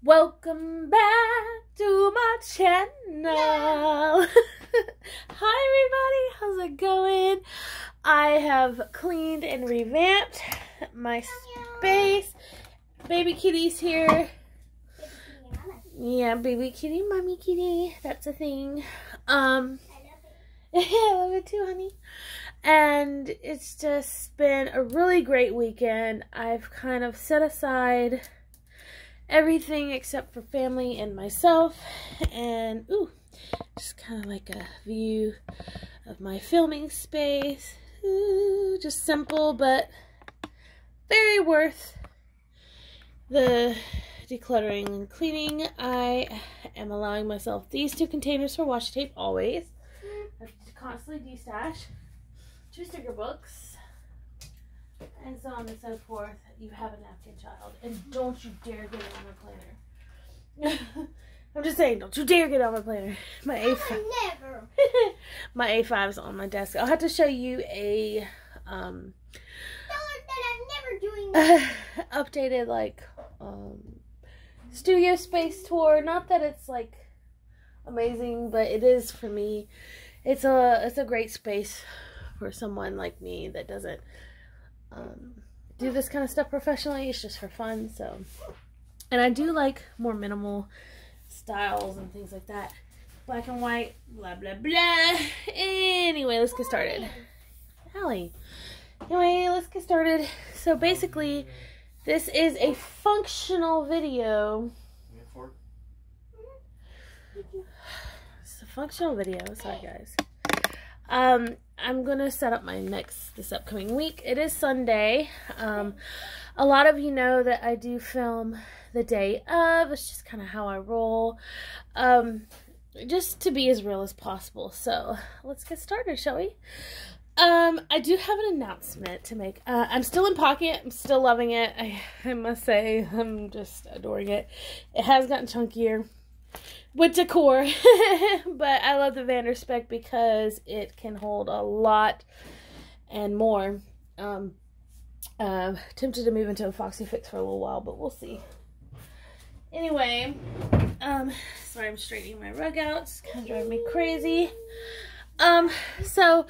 Welcome back to my channel. Hi everybody, how's it going? I have cleaned and revamped my space. Baby kitty's here. Yeah, baby kitty, mommy kitty. That's a thing. I love it too, honey. And it's just been a really great weekend. I've kind of set aside everything except for family and myself, and just kind of like a view of my filming space. Just simple but very worth the decluttering and cleaning. I am allowing myself these 2 containers for washi tape always. I have to constantly destash 2 sticker books, and so on and so forth. You have a napkin, child, and don't you dare get it on my planner. I'm just saying, don't you dare get on my planner. My A5. Never. My A5 is on my desk. I'll have to show you a I'm never doing that. updated like studio space tour. Not that it's like amazing, but it is for me. It's a great space for someone like me that doesn't do this kind of stuff professionally. It's just for fun. So, and I do like more minimal styles and things like that. Black and white, blah blah blah. Anyway, let's get started. Allie. Anyway, let's get started. So basically, this is a functional video. It's a functional video. Sorry guys. I'm gonna set up my this upcoming week. It is Sunday. A lot of you know that I do film the day of. It's just kind of how I roll. Just to be as real as possible. So let's get started, shall we? I do have an announcement to make. I'm still in pocket. I'm still loving it. I must say, I'm just adoring it. It has gotten chunkier with decor, but I love the Vanderspec because it can hold a lot and more. Tempted to move into a Foxy Fix for a little while, but we'll see. Anyway, sorry, I'm straightening my rug out. It's kind of driving me crazy. So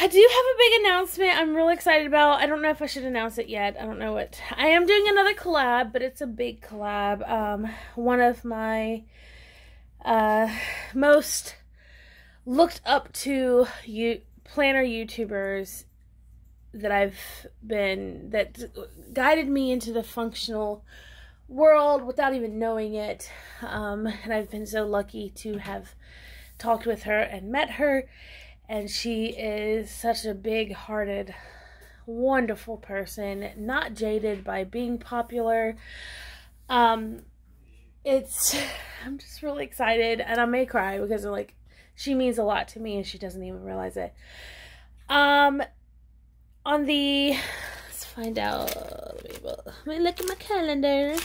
I do have a big announcement I'm really excited about. I don't know if I should announce it yet. I don't know what. I am doing another collab, but it's a big collab. One of my most looked up to planner YouTubers that guided me into the functional world without even knowing it. And I've been so lucky to have talked with her and met her. And she is such a big-hearted, wonderful person, not jaded by being popular. I'm just really excited, and I may cry because she means a lot to me, and she doesn't even realize it. Let's find out. Let me look at my calendar.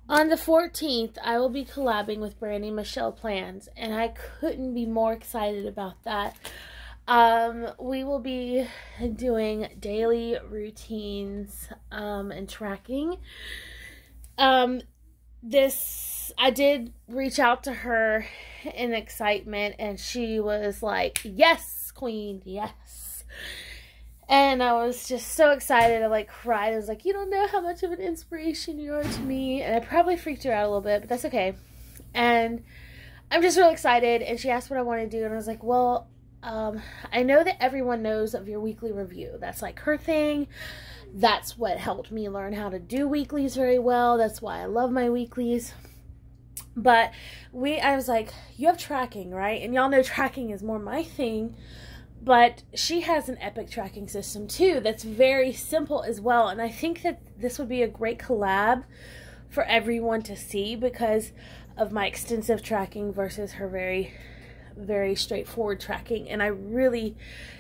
On the 14th, I will be collabing with Brandy Michelle Plans, and I couldn't be more excited about that. We will be doing daily routines and tracking. I did reach out to her in excitement, and she was like, "Yes, queen, yes." And I was just so excited. I cried. I was like, "You don't know how much of an inspiration you are to me." And I probably freaked her out a little bit, but that's okay. And I'm just real excited. And she asked what I want to do. And I was like, well, I know that everyone knows of your weekly review. That's her thing. That's what helped me learn how to do weeklies very well. That's why I love my weeklies. But I was like, you have tracking, right? And y'all know tracking is more my thing. But she has an epic tracking system too that's very simple as well. And I think that this would be a great collab for everyone to see because of my extensive tracking versus her very, very straightforward tracking. And I really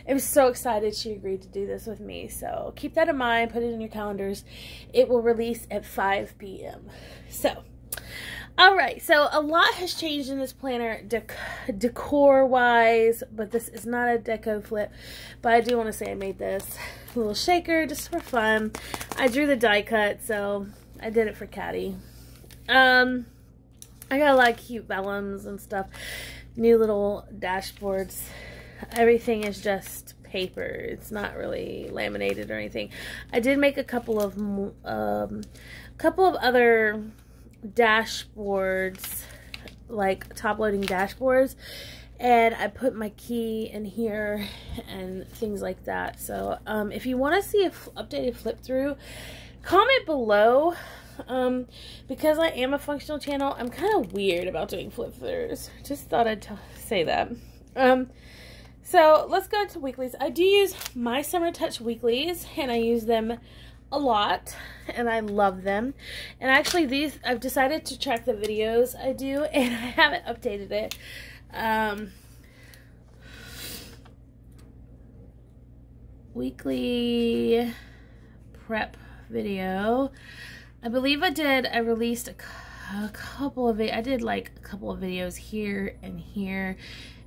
am so excited she agreed to do this with me. So keep that in mind. Put it in your calendars. It will release at 5 p.m. So Alright, so a lot has changed in this planner decor-wise, but this is not a deco flip. But I do want to say I made this little shaker just for fun. I drew the die cut, so I did it for Caddy. I got a lot of cute vellums and stuff. New little dashboards. Everything is just paper. It's not really laminated or anything. I did make a couple of other dashboards, like top loading dashboards, and I put my key in here and things like that. So if you want to see an updated flip through, comment below. Because I am a functional channel, I'm kind of weird about doing flip throughs. Just thought I'd say that. So let's go to weeklies. I do use my Summer Touch weeklies, and I use them a lot, and I love them. And actually, these, I've decided to track the videos I do, and I haven't updated it. Weekly prep video. I believe I released a couple of it. I did like a couple of videos here and here,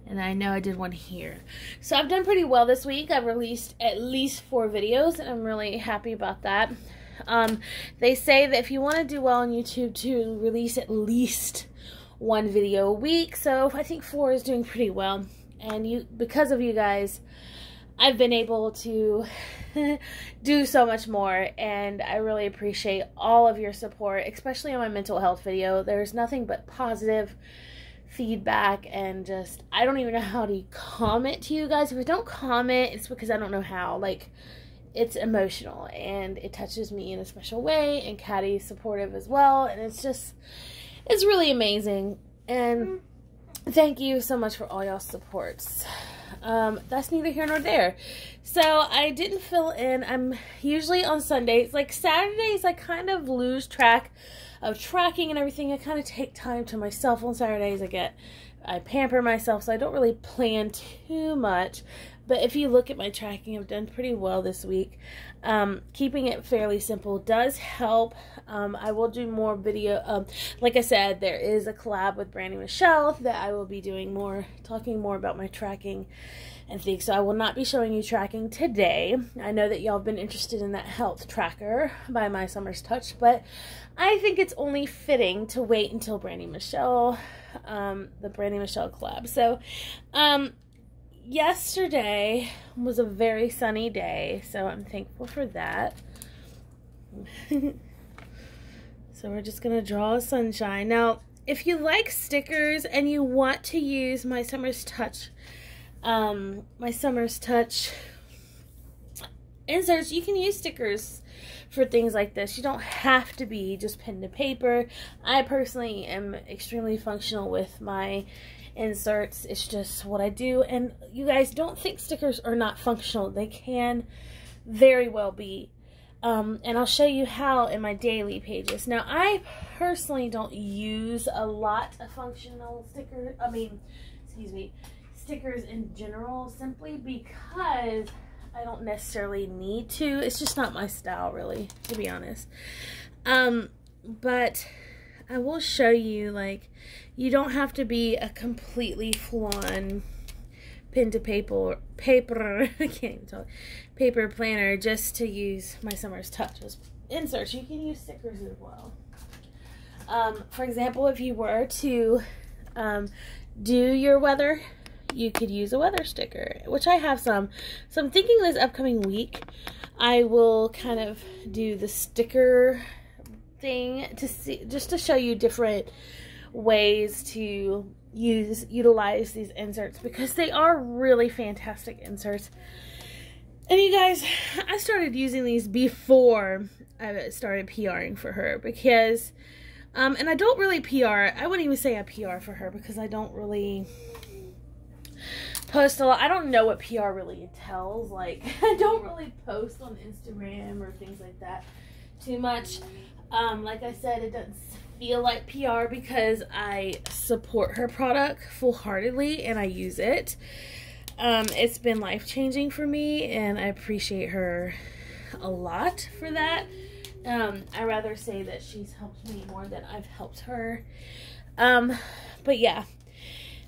and I know I did one here. So I've done pretty well this week. I've released at least 4 videos, and I'm really happy about that. They say that if you want to do well on YouTube, to release at least 1 video a week. So I think 4 is doing pretty well. And because of you guys, I've been able to do so much more, and I really appreciate all of your support, especially on my mental health video. There's nothing but positive feedback, and just, I don't even know how to comment to you guys. If I don't comment, it's because I don't know how. Like, it's emotional, and it touches me in a special way, and Caddy's supportive as well, and it's really amazing, and thank you so much for all y'all's supports. That's neither here nor there. So I didn't fill in. I'm usually on Sundays. Like Saturdays, I kind of lose track of tracking and everything. I kind of take time to myself on Saturdays. I pamper myself, so I don't really plan too much. But if you look at my tracking, I've done pretty well this week. Keeping it fairly simple does help. I will do more video. Like I said, there is a collab with Brandy Michelle that I will be doing more, talking more about my tracking and things. So I will not be showing you tracking today. I know that y'all have been interested in that health tracker by My Summer's Touch, but I think it's only fitting to wait until Brandy Michelle, the Brandy Michelle collab. So, yesterday was a very sunny day, so I'm thankful for that. So we're just going to draw a sunshine. Now, if you like stickers and you want to use My Summer's Touch, inserts, you can use stickers for things like this. You don't have to be just pen to paper. I personally am extremely functional with my inserts. It's just what I do, and you guys don't think stickers are not functional. They can very well be. And I'll show you how in my daily pages. Now, I personally don't use a lot of functional stickers. Stickers in general, simply because I don't necessarily need to. It's just not my style, really, to be honest. But I will show you, like, you don't have to be a completely full-on pen to paper, I can't even talk, paper planner just to use My Summer's Touch as inserts. You can use stickers as well. For example, if you were to do your weather, you could use a weather sticker, which I have some. So I'm thinking this upcoming week, I will kind of do the sticker thing to see, just to show you different ways to utilize these inserts, because they are really fantastic inserts. And you guys, I started using these before I started PRing for her, because and I don't really PR. I wouldn't even say I PR for her, because I don't really post a lot. I don't know what PR really entails. Like, I don't really post on Instagram or things like that too much. Like I said, it doesn't feel like PR because I support her product full-heartedly and I use it. It's been life-changing for me, and I appreciate her a lot for that. I rather say that she's helped me more than I've helped her. But yeah.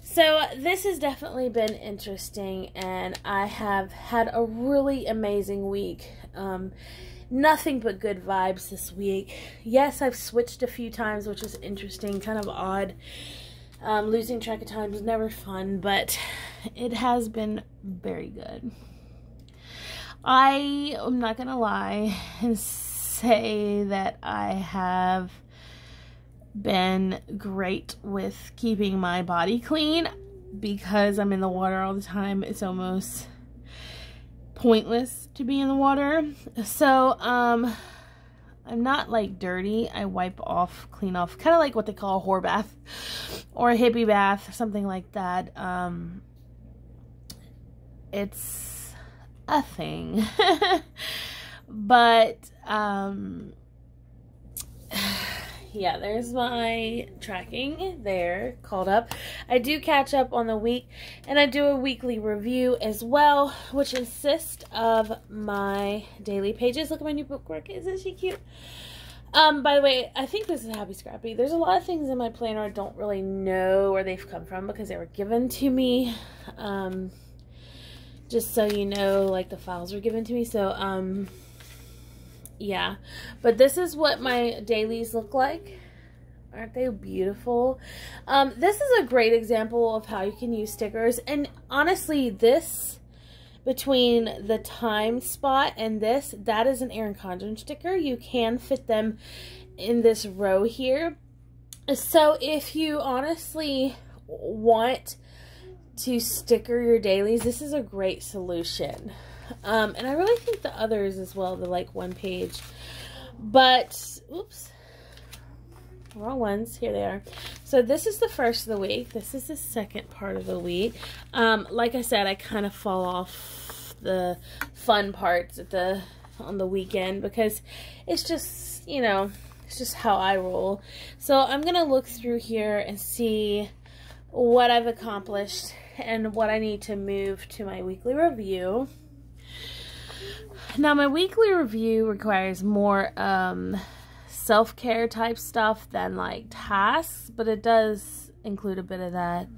So this has definitely been interesting, and I have had a really amazing week. Nothing but good vibes this week. Yes, I've switched a few times, which is interesting, kind of odd. Losing track of time is never fun, but it has been very good. I am not gonna lie and say that I have been great with keeping my body clean because I'm in the water all the time. It's almost pointless to be in the water. So I'm not like dirty. I wipe off, clean off, kind of like what they call a whore bath or a hippie bath, something like that. It's a thing. But yeah, there's my tracking there, called up. I do catch up on the week, and I do a weekly review as well, which consists of my daily pages. Look at my new bookwork. Isn't she cute? By the way, I think this is Happy Scrappy. There's a lot of things in my planner I don't really know where they've come from because they were given to me. Just so you know, like the files were given to me. So, yeah, but this is what my dailies look like. Aren't they beautiful? This is a great example of how you can use stickers. And honestly, this, between the time spot and this, that is an Erin Condren sticker. You can fit them in this row here. So if you honestly want to sticker your dailies, this is a great solution. And I really think the others as well, the like one page, but oops, wrong ones. Here they are. So this is the first of the week. This is the second part of the week. Like I said, I kind of fall off the fun parts on the weekend because it's just, you know, it's just how I roll. So I'm gonna look through here and see what I've accomplished and what I need to move to my weekly review. Now, my weekly review requires more self-care type stuff than like tasks, but it does include a bit of that.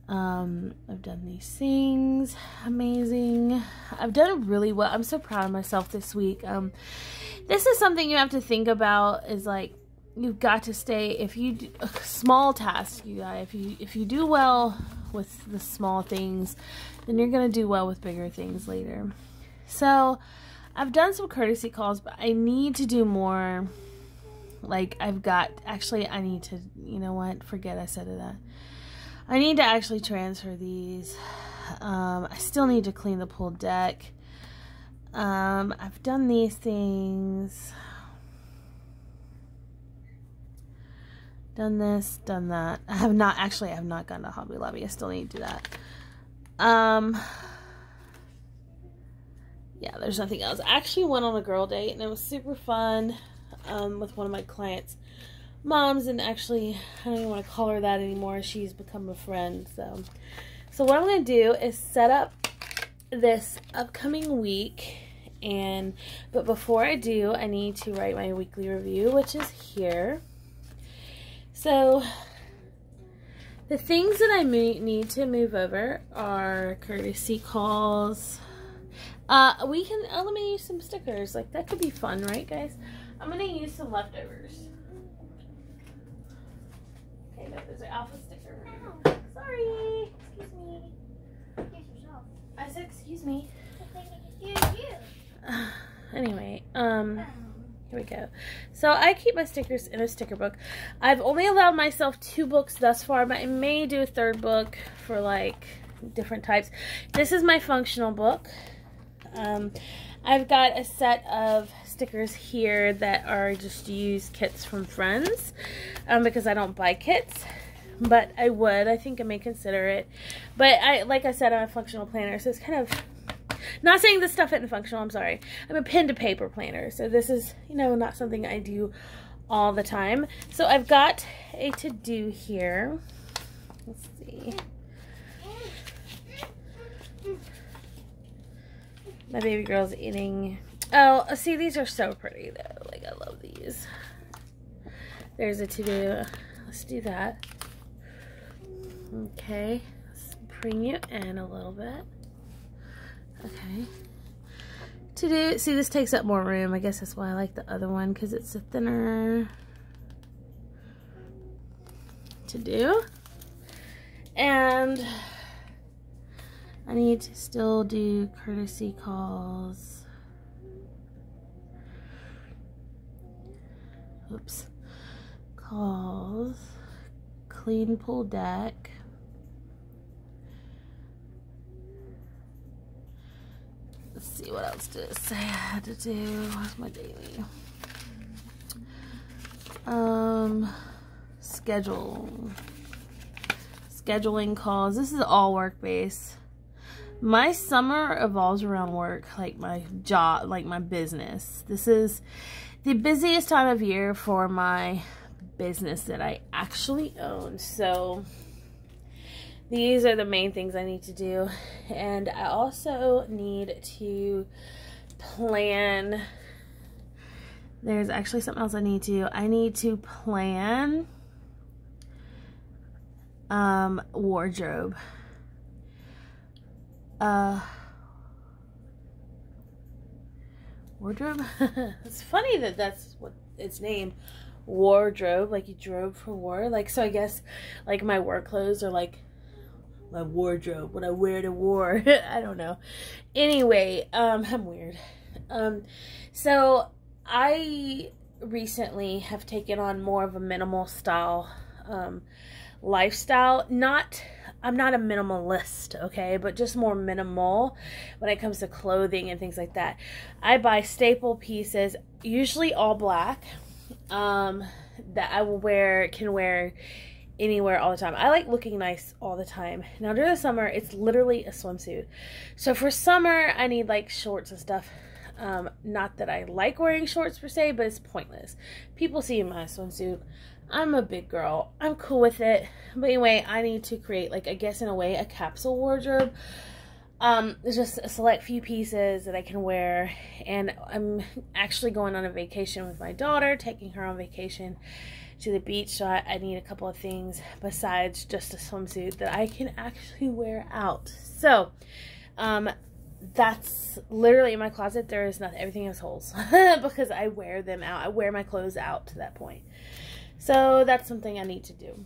I've done these things. Amazing. I've done really well. I'm so proud of myself this week. This is something you have to think about, is like, you've got to stay, if you do small tasks, you guys, if you do well with the small things, then you're going to do well with bigger things later. So I've done some courtesy calls, but I need to do more. Like, I need to, you know what, forget I said that. I need to actually transfer these. I still need to clean the pool deck. I've done these things. Done this, done that. I have not gone to Hobby Lobby. I still need to do that. Yeah, there's nothing else. I actually went on a girl date, and it was super fun with one of my clients' moms, and actually, I don't even want to call her that anymore. She's become a friend. So what I'm going to do is set up this upcoming week, but before I do, I need to write my weekly review, which is here. So the things that I need to move over are courtesy calls. Let me use some stickers. Like, that could be fun, right, guys? I'm going to use some leftovers. Okay, no, those are alpha stickers. Sorry. Excuse me. Excuse yourself. I said excuse me. Excuse you. Anyway, here we go. So I keep my stickers in a sticker book. I've only allowed myself 2 books thus far, but I may do a 3rd book for like different types. This is my functional book. I've got a set of stickers here that are just used kits from friends, because I don't buy kits, but I think I may consider it. But like I said, I'm a functional planner, so it's kind of, not saying this stuff isn't functional, I'm sorry. I'm a pen to paper planner, so this is, you know, not something I do all the time. So I've got a to-do here. Let's see. My baby girl's eating. Oh, see, these are so pretty though. Like, I There's a to-do. Let's do that. Okay. Let's bring you in a little bit. Okay. To-do. See, this takes up more room. I guess that's why I like the other one, because it's a thinner to-do. And I need to still do courtesy calls. Oops. Calls. Clean pool deck. Let's see what else did it say I had to do. Where's my daily? Scheduling calls. This is all work-based. My summer evolves around work, like my job, like my business. This is the busiest time of year for my business that I actually own. So these are the main things I need to do. And I also need to plan. There's actually something else I need to do. I need to plan wardrobe. Wardrobe? It's funny that that's what it's named. Wardrobe, like you drove for war. Like, so I guess like my work clothes are like my wardrobe, what I wear to war. I don't know. Anyway, I'm weird. So I recently have taken on more of a minimal style lifestyle. I'm not a minimalist, okay, but just more minimal when it comes to clothing and things like that. I buy staple pieces, usually all black, that I will can wear anywhere all the time. I like looking nice all the time. Now during the summer, it's literally a swimsuit. So for summer, I need like shorts and stuff. Not that I like wearing shorts per se, but it's pointless. People see my swimsuit. I'm a big girl. I'm cool with it. But anyway, I need to create, like, I guess in a way, a capsule wardrobe. There's just a select few pieces that I can wear. And I'm actually going on a vacation with my daughter, taking her on vacation to the beach. So I need a couple of things besides just a swimsuit that I can actually wear out. So, that's literally in my closet. There is nothing. Everything has holes because I wear them out. I wear my clothes out to that point. So that's something I need to do.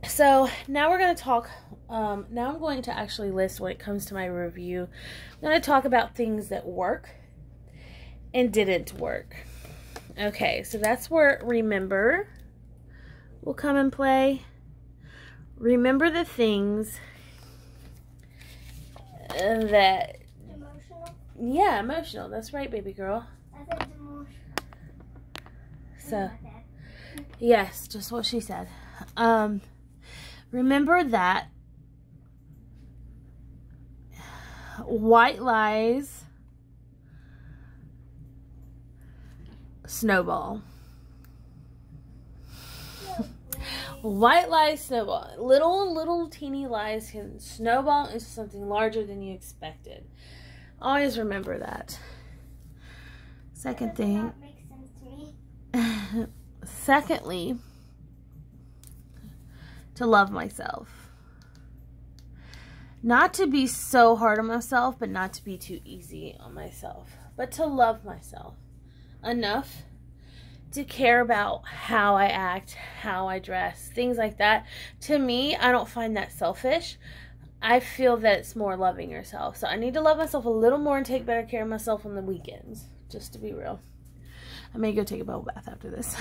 So now we're going to talk, now I'm going to actually list when it comes to my review. I'm going to talk about things that work and didn't work. Okay, so that's where remember will come and play. Remember the things that... Emotional? Yeah, emotional. That's right, baby girl. I said emotional. So... yes, just what she said. Remember that white lies snowball. White lies snowball. Little teeny lies can snowball into something larger than you expected. Always remember that. Second thing. That makes sense to me. Secondly, to love myself. Not to be so hard on myself, but not to be too easy on myself. But to love myself enough to care about how I act, how I dress, things like that. To me, I don't find that selfish. I feel that it's more loving yourself. So I need to love myself a little more and take better care of myself on the weekends. Just to be real. I may go take a bubble bath after this.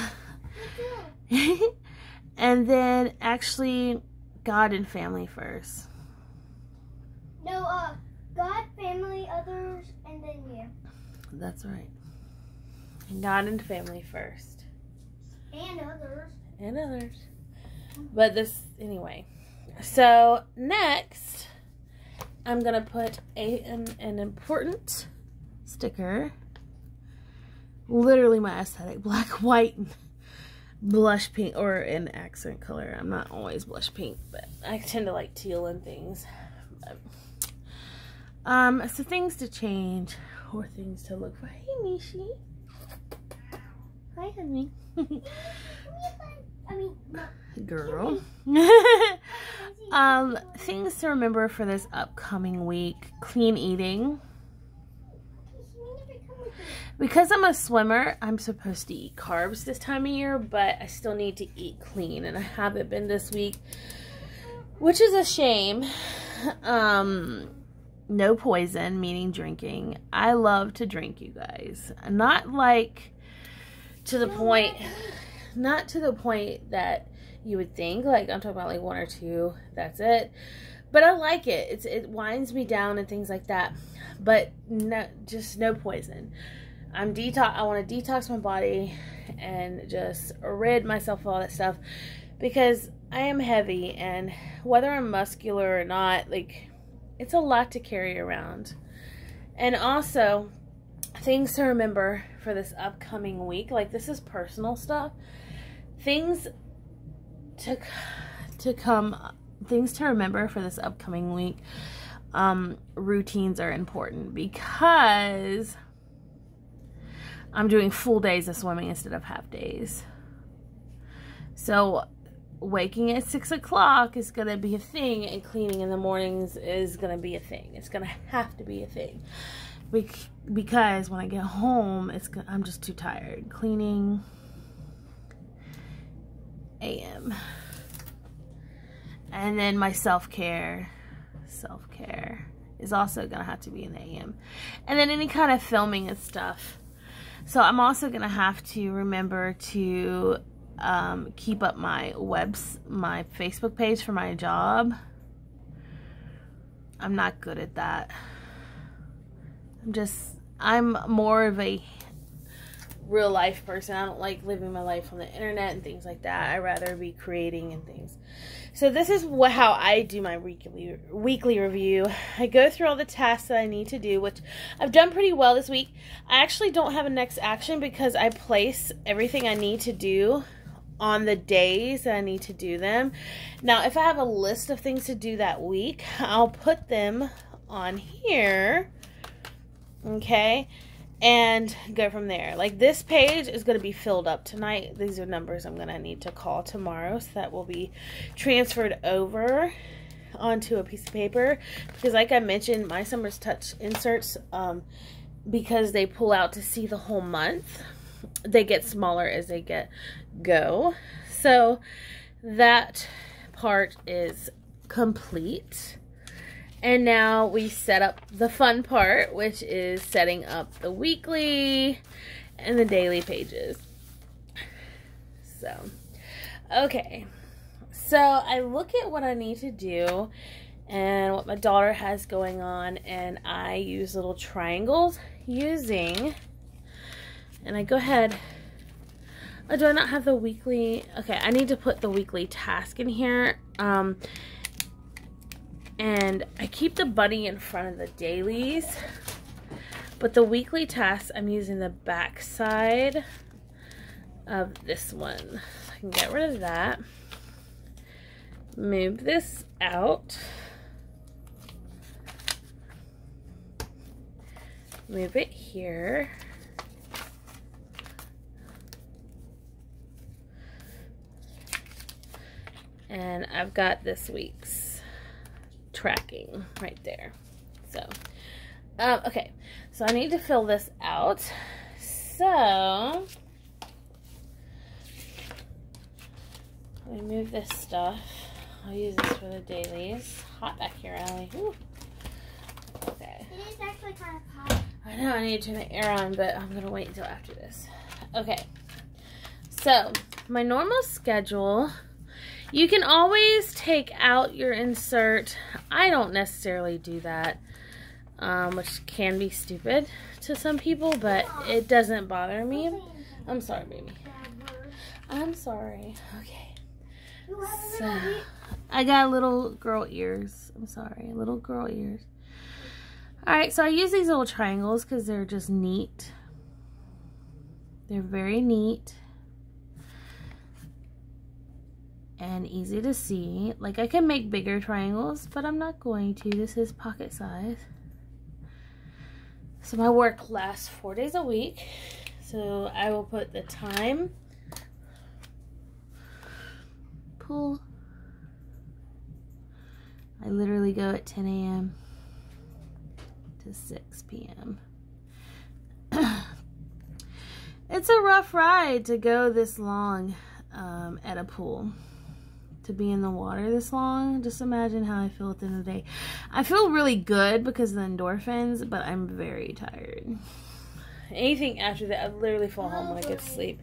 And then actually God and family first. No, God, family, others, and then you. That's right. God and family first. And others. And others. But this, anyway. So, next, I'm going to put an important sticker. Literally my aesthetic. Black, white, blush pink, or an accent color. I'm not always blush pink, but I tend to like teal and things. But, so things to change or things to look for. Hey, Mishi. Hi, honey. Girl. Things to remember for this upcoming week. Clean eating. Because I'm a swimmer, I'm supposed to eat carbs this time of year, but I still need to eat clean, and I haven't been this week, which is a shame. No poison, meaning drinking. I love to drink, you guys. Not like to the point, not to the point that you would think. Like, I'm talking about like 1 or 2, that's it. But I like it. It winds me down and things like that. But no, just no poison. I want to detox my body and just rid myself of all that stuff, because I am heavy, and whether I'm muscular or not, like, it's a lot to carry around. And also, things to remember for this upcoming week, like, this is personal stuff. Things to remember for this upcoming week. Routines are important, because I'm doing full days of swimming instead of half days. So waking at 6 o'clock is going to be a thing, and cleaning in the mornings is going to be a thing. It's going to have to be a thing. Because when I get home, I'm just too tired. Cleaning AM. And then my self-care is also going to have to be in the AM. And then any kind of filming and stuff. So I'm also going to have to remember to keep up my Facebook page for my job. I'm not good at that. I'm more of a real life person. I don't like living my life on the internet and things like that. I'd rather be creating and things. So this is how I do my weekly review. I go through all the tasks that I need to do, which I've done pretty well this week. I actually don't have a next action because I place everything I need to do on the days that I need to do them. Now, if I have a list of things to do that week, I'll put them on here, okay, and go from there. Like, this page is going to be filled up tonight. These are numbers I'm going to need to call tomorrow, so that will be transferred over onto a piece of paper, because like I mentioned, my Summer's Touch inserts, because they pull out to see the whole month, they get smaller as they go. So that part is complete. And now we set up the fun part, which is setting up the weekly and the daily pages. So, okay. So I look at what I need to do and what my daughter has going on, and I use little triangles and I go ahead. Oh, do I not have the weekly? Okay, I need to put the weekly task in here. And I keep the bunny in front of the dailies, but the weekly tasks, I'm using the back side of this one. So I can get rid of that. Move this out. Move it here. And I've got this week's tracking right there. So, okay. So I need to fill this out. So, let me move this stuff. I'll use this for the dailies. Hot back here, Allie. Ooh. Okay. It is actually kind of hot. I know I need to turn the air on, but I'm going to wait until after this. Okay. So, my normal schedule, you can always take out your insert. I don't necessarily do that, which can be stupid to some people, but it doesn't bother me. I'm sorry, baby. I'm sorry. Okay. So, I got little girl ears. I'm sorry, little girl ears. Alright, so I use these little triangles because they're just neat. They're very neat and easy to see. Like, I can make bigger triangles, but I'm not going to. This is pocket size. So my work lasts 4 days a week. So I will put the time pool. I literally go at 10 a.m. to 6 p.m. It's a rough ride to go this long at a pool. To be in the water this long. Just imagine how I feel at the end of the day. I feel really good because of the endorphins, but I'm very tired. Anything after that, I literally fall home when I get to sleep.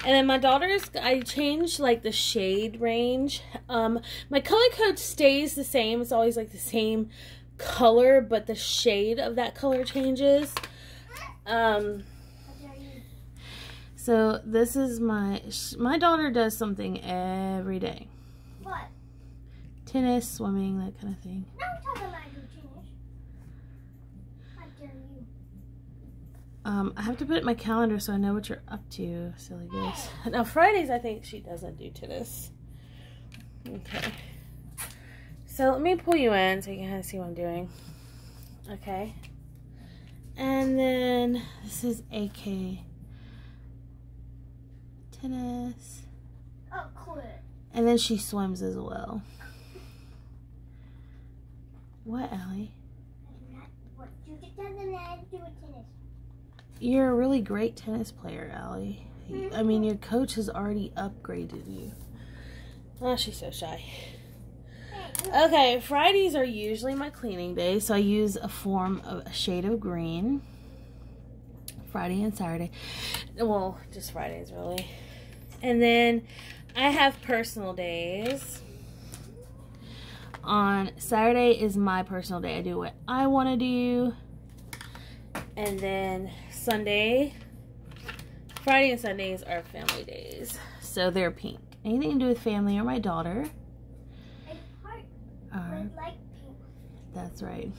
And then my daughter's, I changed like the shade range. My color code stays the same. It's always like the same color, but the shade of that color changes. So this is my daughter does something every day. What? Tennis, swimming, that kind of thing. No, I'm talking about your tennis. How dare you? I have to put it in my calendar so I know what you're up to, silly goose. Now Fridays I think she doesn't do tennis. Okay. So let me pull you in so you can kind of see what I'm doing. Okay. And then this is AK tennis. Oh, quit. And then she swims as well. What, Allie? What you just doesn't have to do with tennis. You're a really great tennis player, Allie. I mean, your coach has already upgraded you. Oh, she's so shy. Okay, Fridays are usually my cleaning day, so I use a shade of green. Friday and Saturday. Well, just Fridays, really. And then I have personal days. On Saturday is my personal day. I do what I want to do. And then Sunday, Friday and Sundays are family days. So they're pink. Anything to do with family or my daughter. Like pink. That's right.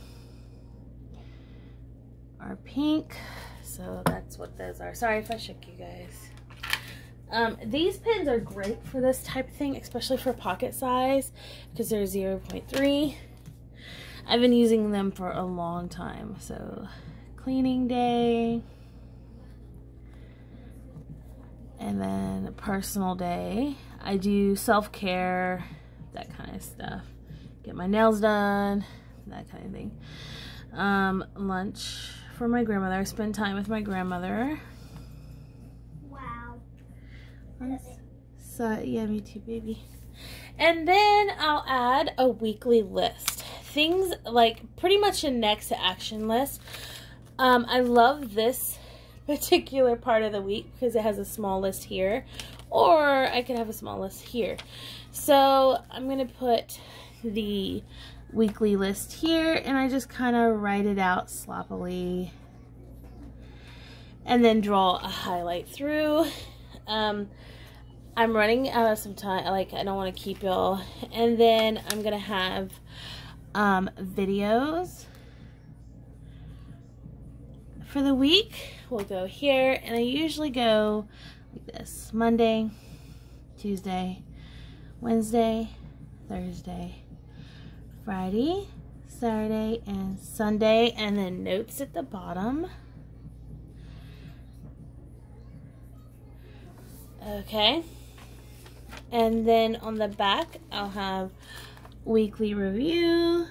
Are pink. So that's what those are. Sorry if I shook you guys. These pins are great for this type of thing, especially for pocket size, because they're 0.3. I've been using them for a long time. So cleaning day, and then personal day. I do self-care, that kind of stuff. Get my nails done, that kind of thing. Lunch for my grandmother. I spend time with my grandmother. Wow. So yeah, me too, baby. And then I'll add a weekly list. Things like pretty much a next action list. I love this particular part of the week because it has a small list here, or I could have a small list here. So I'm gonna put the weekly list here, and I just kind of write it out sloppily and then draw a highlight through. I'm running out of some time, like I don't want to keep y'all, and then I'm gonna have videos for the week. We'll go here, and I usually go like this: Monday, Tuesday, Wednesday, Thursday, Friday, Saturday, and Sunday, and then notes at the bottom. Okay, and then on the back I'll have weekly review,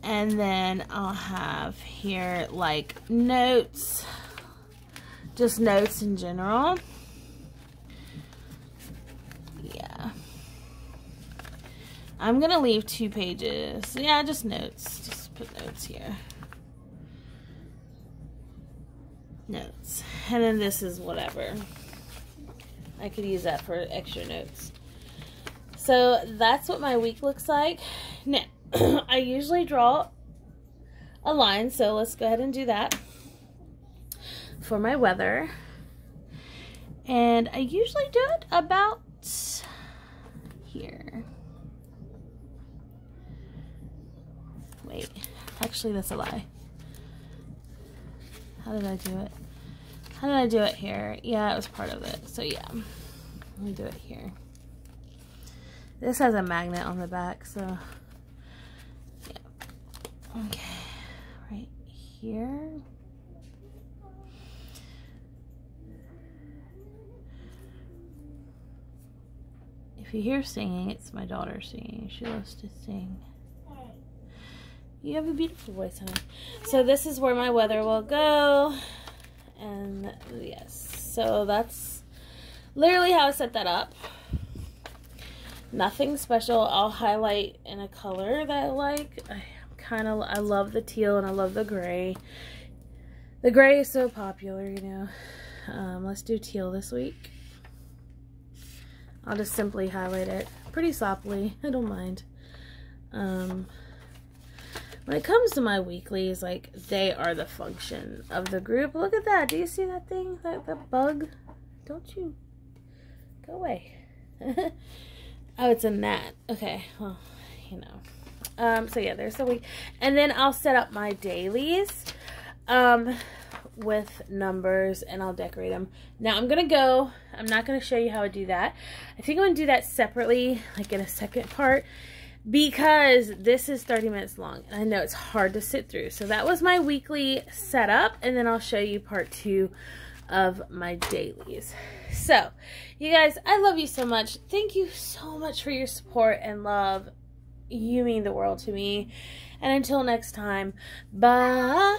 and then I'll have here like notes, just notes in general. Yeah, I'm gonna leave 2 pages. Yeah, just notes. Just put notes here. Notes. And then this is whatever. I could use that for extra notes. So that's what my week looks like. Now, I usually draw a line, so let's go ahead and do that for my weather. And I usually do it about here. Wait, actually that's a lie. How did I do it? How did I do it here? Yeah, it was part of it. So yeah, let me do it here. This has a magnet on the back, so yeah. Okay, right here. If you hear singing, it's my daughter singing. She loves to sing. You have a beautiful voice, honey. So this is where my weather will go. And yes, so that's literally how I set that up. Nothing special. I'll highlight in a color that I like. I love the teal and I love the gray. The gray is so popular, you know. Let's do teal this week. I'll just simply highlight it pretty softly. I don't mind. When it comes to my weeklies, like, they are the function of the group. Look at that. Do you see that thing? That bug? Don't you? Go away. Oh, it's a gnat. Okay. Well, you know. So yeah, there's the week. And then I'll set up my dailies with numbers, and I'll decorate them. Now I'm going to go. I'm not going to show you how I do that. I think I'm going to do that separately, like in a second part, because this is 30 minutes long. And I know it's hard to sit through. So that was my weekly setup, and then I'll show you part 2 of my dailies. So, you guys, I love you so much. Thank you so much for your support and love. You mean the world to me. And until next time, bye.